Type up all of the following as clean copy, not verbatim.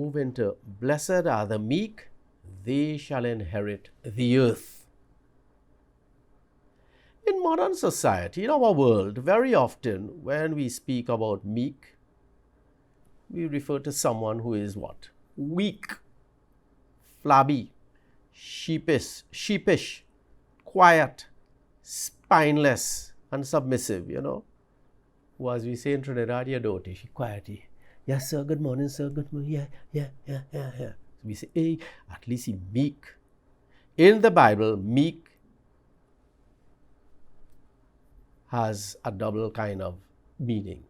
move into blessed are the meek, they shall inherit the earth. In modern society, in our world, very often when we speak about meek, we refer to someone who is what? Weak, flabby, sheepish, quiet, spineless, and submissive, Who, as we say in Trinidad, she quiety. Yes, sir, good morning, sir, good morning, yeah. So we say, hey, at least he meek. In the Bible, meek has a double kind of meaning.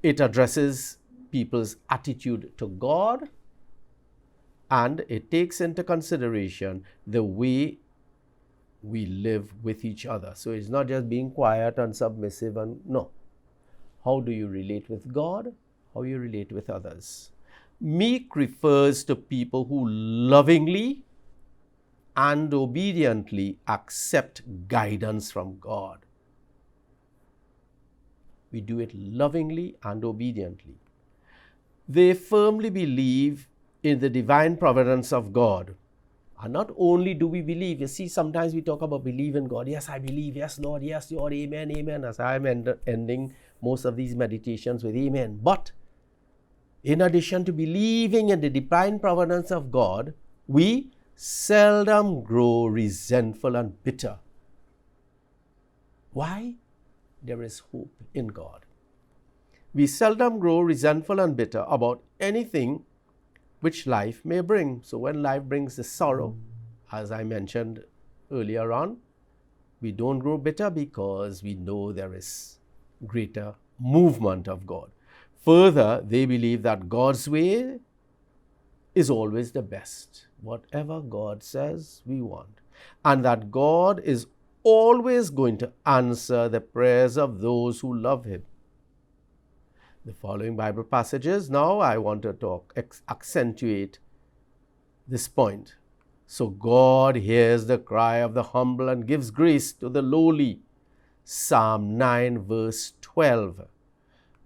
It addresses people's attitude to God, and it takes into consideration the way we live with each other. So it's not just being quiet and submissive, and no. How do you relate with God? How you relate with others? Meek refers to people who lovingly and obediently accept guidance from God. We do it lovingly and obediently. They firmly believe in the divine providence of God. And not only do we believe, you see, sometimes we talk about believe in God. Yes, I believe. Yes, Lord. Yes, Lord. Amen. Amen. As I'm ending most of these meditations with amen. But in addition to believing in the divine providence of God, we seldom grow resentful and bitter. Why? There is hope in God. We seldom grow resentful and bitter about anything which life may bring. So when life brings the sorrow, as I mentioned earlier on, we don't grow bitter because we know there is greater movement of God. Further, they believe that God's way is always the best. Whatever God says, we want. And that God is always going to answer the prayers of those who love Him. The following Bible passages, now I want to accentuate this point. So God hears the cry of the humble and gives grace to the lowly. Psalm 9 verse 12.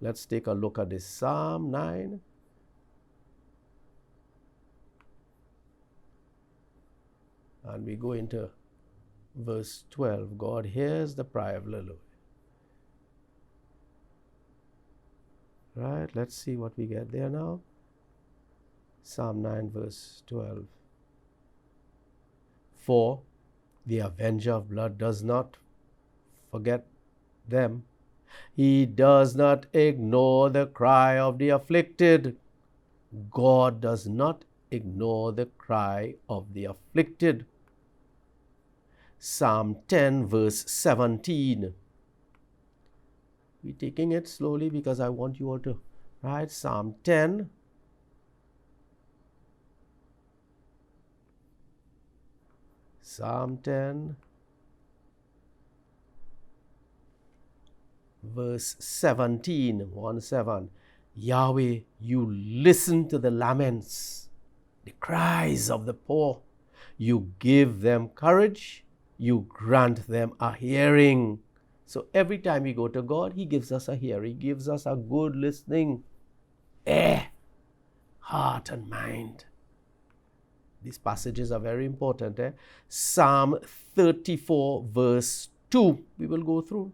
Let's take a look at this. Psalm 9. And we go into verse 12. God hears the cry of the lowly. Right, let's see what we get there now. Psalm 9 verse 12. For the avenger of blood does not forget them. He does not ignore the cry of the afflicted. God does not ignore the cry of the afflicted. Psalm 10 verse 17. We're taking it slowly because I want you all to write Psalm 10. Psalm 10 verse 17, 1-7. Yahweh, you listen to the laments, the cries of the poor. You give them courage. You grant them a hearing. So every time we go to God, He gives us a hearing. He gives us a good listening heart and mind. These passages are very important. Psalm 34 verse 2. We will go through.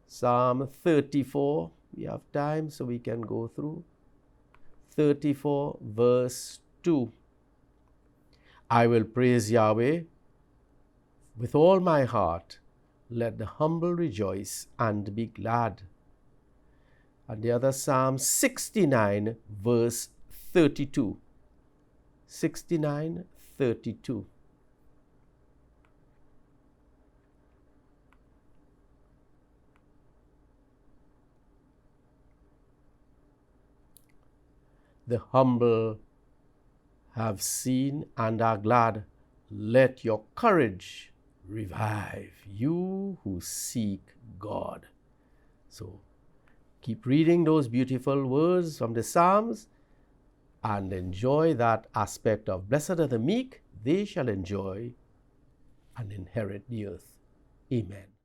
Psalm 34. We have time, so we can go through. 34 verse 2. I will praise Yahweh with all my heart. Let the humble rejoice and be glad. And the other Psalm 69 verse 32. 69, 32. The humble have seen and are glad. Let your courage revive, you who seek God. So keep reading those beautiful words from the Psalms and enjoy that aspect of blessed are the meek, they shall enjoy and inherit the earth. Amen.